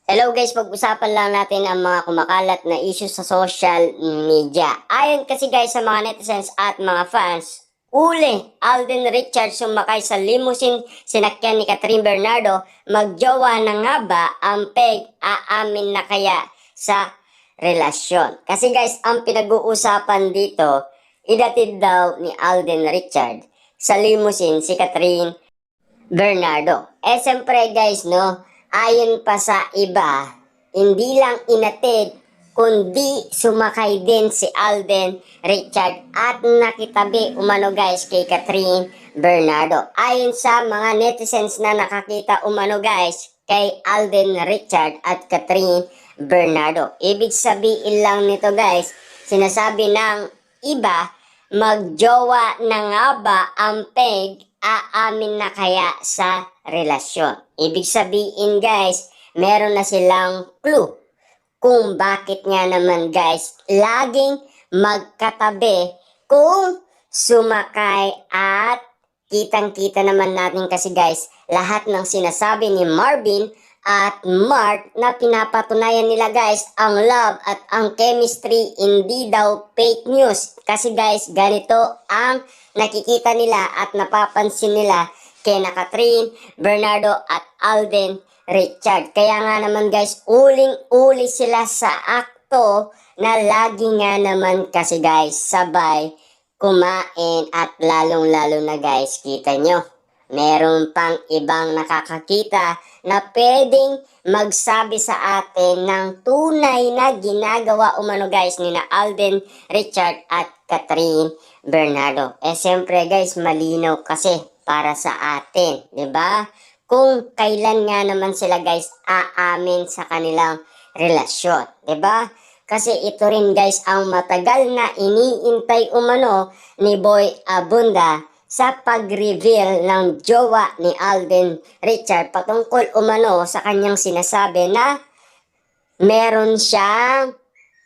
Hello guys, pag-usapan lang natin ang mga kumakalat na issues sa social media. Ayon kasi guys sa mga netizens at mga fans, Alden Richards sumakay sa limousine sinakyan ni Catherine Bernardo, magjowa na nga ba ang aamin na kaya sa relasyon? Kasi guys, ang pinag-uusapan dito, idatid daw ni Alden Richards sa limousine si Catherine Bernardo. Siyempre guys, no, ayon pa sa iba, hindi lang inatid, kundi sumakay din si Alden Richard at nakitabi umano guys kay Catherine Bernardo. Ayon sa mga netizens na nakakita umano guys kay Alden Richard at Catherine Bernardo. Ibig sabihin lang nito guys, sinasabi ng iba, magjowa na nga ba ang aamin na kaya sa relasyon? Ibig sabihin guys, meron na silang clue kung bakit nga naman guys laging magkatabi kung sumakay at kitang-kita naman natin kasi guys lahat ng sinasabi ni Marvin at Mark na pinapatunayan nila guys ang love at ang chemistry, hindi daw fake news. Kasi guys, ganito ang nakikita nila at napapansin nila kay Catherine Bernardo at Alden Richard. Kaya nga naman guys, uling-uli sila sa akto na lagi nga naman kasi guys sabay kumain at lalong-lalo na guys, kita nyo. Meron pang ibang nakakakita na pwedeng magsabi sa atin ng tunay na ginagawa umano guys ni na Alden Richard at Catherine Bernardo. Siyempre guys, malinaw kasi para sa atin, 'di ba? Kung kailan nga naman sila guys aamin sa kanilang relasyon, 'di ba? Kasi ito rin guys ang matagal na iniintay umano ni Boy Abunda sa pag-reveal ng jowa ni Alden Richard patungkol umano sa kanyang sinasabi na meron siyang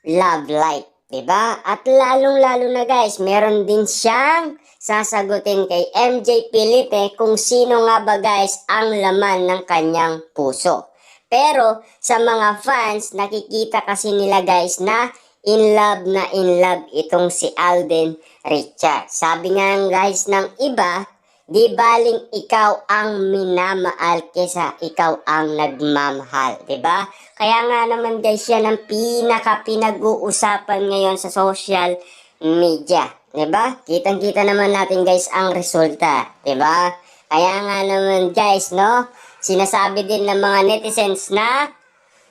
love life, diba? At lalong-lalo na guys, meron din siyang sasagutin kay MJ Felipe kung sino nga ba guys ang laman ng kanyang puso. Pero sa mga fans, nakikita kasi nila guys na in love itong si Alden Richard. Sabi nga guys ng iba, di baling ikaw ang minamahal kesa ikaw ang nagmamahal, di ba? Kaya nga naman guys yan ang pinag-uusapan ngayon sa social media, di ba? Kitang-kita naman natin guys ang resulta, di ba? Kaya nga naman guys, no? Sinasabi din ng mga netizens na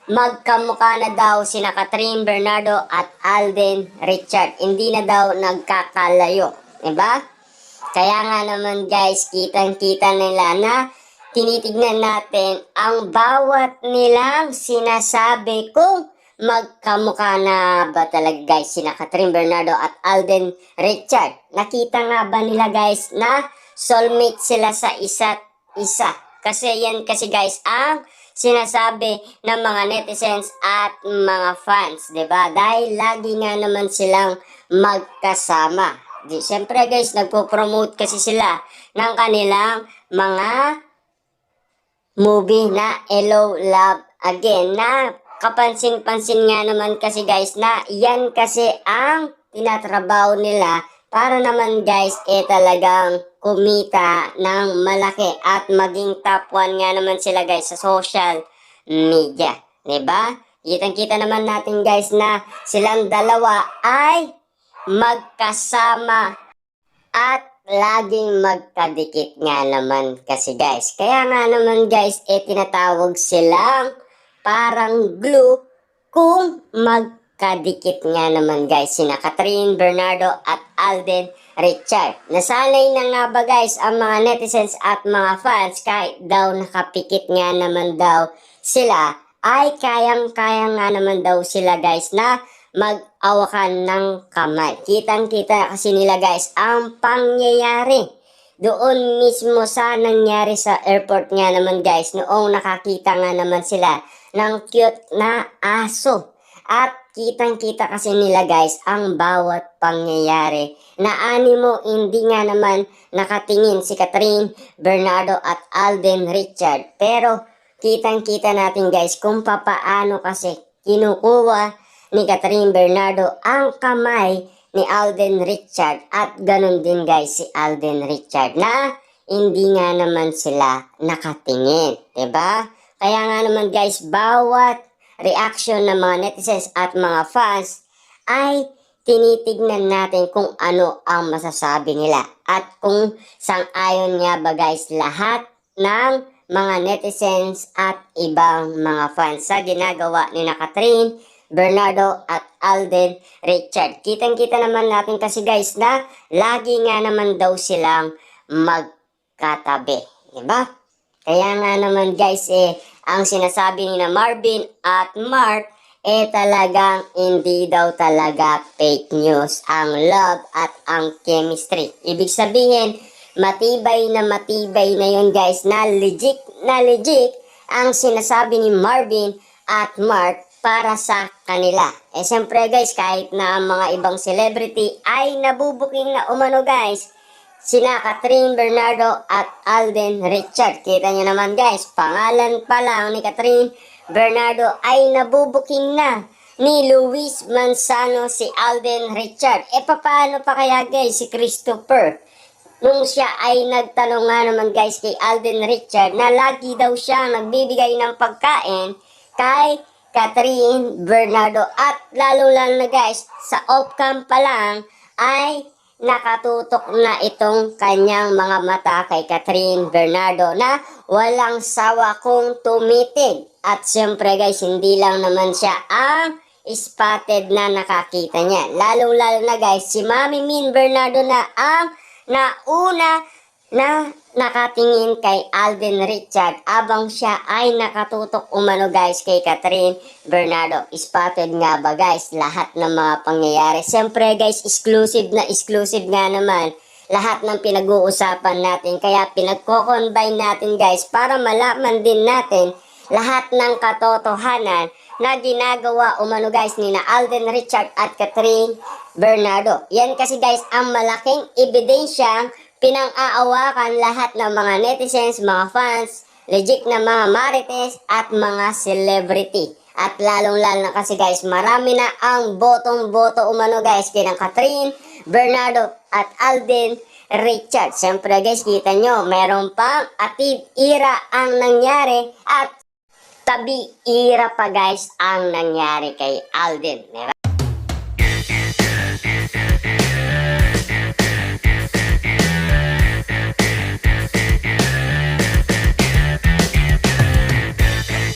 magkamukha na daw sina Catherine Bernardo at Alden Richard. Hindi na daw nagkakalayo. Diba? Kaya nga naman guys, kitang-kita nila na tinitignan natin ang bawat nilang sinasabi kung magkamukha na ba talaga guys sina Catherine Bernardo at Alden Richard. Nakita nga ba nila guys na soulmate sila sa isa't isa? Kasi yan kasi guys ang sinasabi ng mga netizens at mga fans, 'di ba? Dahil lagi nga naman silang magkasama. Siyempre guys, nagpo-promote kasi sila ng kanilang mga movie na Hello Love Again na kapansin-pansin nga naman kasi guys na yan kasi ang tinatrabaho nila para naman guys talagang kumita ng malaki at maging top 1 nga naman sila guys sa social media. Diba? Kitang-kita naman natin guys na silang dalawa ay magkasama at laging magkadikit nga naman kasi guys. Kaya nga naman guys tinatawag silang parang glue kung magkadikit nga naman guys sina Catherine Bernardo at Alden Richard. Nasanay na nga ba guys ang mga netizens at mga fans kahit daw nakapikit nga naman daw sila ay kayang-kaya nga naman daw sila guys na mag-awakan ng kamay. Kitang-kita kasi nila guys ang pangyayari doon mismo sa nangyari sa airport nga naman guys noong nakakita nga naman sila ng cute na aso. At kitang-kita kasi nila guys ang bawat pangyayari na animo hindi nga naman nakatingin si Catherine Bernardo at Alden Richard. Pero kitang-kita natin guys kung papaano kasi kinukuha ni Catherine Bernardo ang kamay ni Alden Richard at ganun din guys si Alden Richard na hindi nga naman sila nakatingin, 'di ba? Kaya nga naman guys, bawat reaction ng mga netizens at mga fans ay tinitignan natin kung ano ang masasabi nila at kung sang-ayon nga ba guys lahat ng mga netizens at ibang mga fans sa ginagawa ni Catherine Bernardo at Alden Richard. Kitang-kita naman natin kasi guys na lagi nga naman daw silang magkatabi, diba? Kaya nga naman guys ang sinasabi ni na Marvin at Mark talagang hindi daw talaga fake news ang love at ang chemistry. Ibig sabihin, matibay na yun guys na legit ang sinasabi ni Marvin at Mark para sa kanila. Siyempre guys, kahit na ang mga ibang celebrity ay nabubuking na umano guys, sina Catherine Bernardo at Alden Richard. Kita nyo naman guys, pangalan pa lang ni Catherine Bernardo ay nabubuking na ni Luis Manzano si Alden Richard. Paano pa kaya guys si Christopher? Nung siya ay nagtanong nga naman guys kay Alden Richard na lagi daw siya nagbibigay ng pagkain kay Catherine Bernardo at lalo na guys sa off-cam pa lang ay nakatutok na itong kanyang mga mata kay Catherine Bernardo na walang sawa kung tumitig. At siyempre guys, hindi lang naman siya ang spotted na nakakita niya. Lalo na guys, si Mami Min Bernardo na ang nauna na nakatingin kay Alden Richard abang siya ay nakatutok umano guys kay Catherine Bernardo. Spotted nga ba guys lahat ng mga pangyayari? Siyempre guys, exclusive nga naman lahat ng pinag-uusapan natin. Kaya pinagko-combine natin guys para malaman din natin lahat ng katotohanan na ginagawa umano guys ni na Alden Richard at Catherine Bernardo. Yan kasi guys ang malaking ebidensyang pinang-aawakan lahat ng mga netizens, mga fans, legit na mga marites at mga celebrity. At lalong-lalo na kasi guys, marami na ang botong-boto umano guys kina Catherine Bernardo at Alden Richard. Siyempre guys, kita nyo, meron pang atid ira ang nangyari at tabi ira pa guys ang nangyari kay Alden. Diba?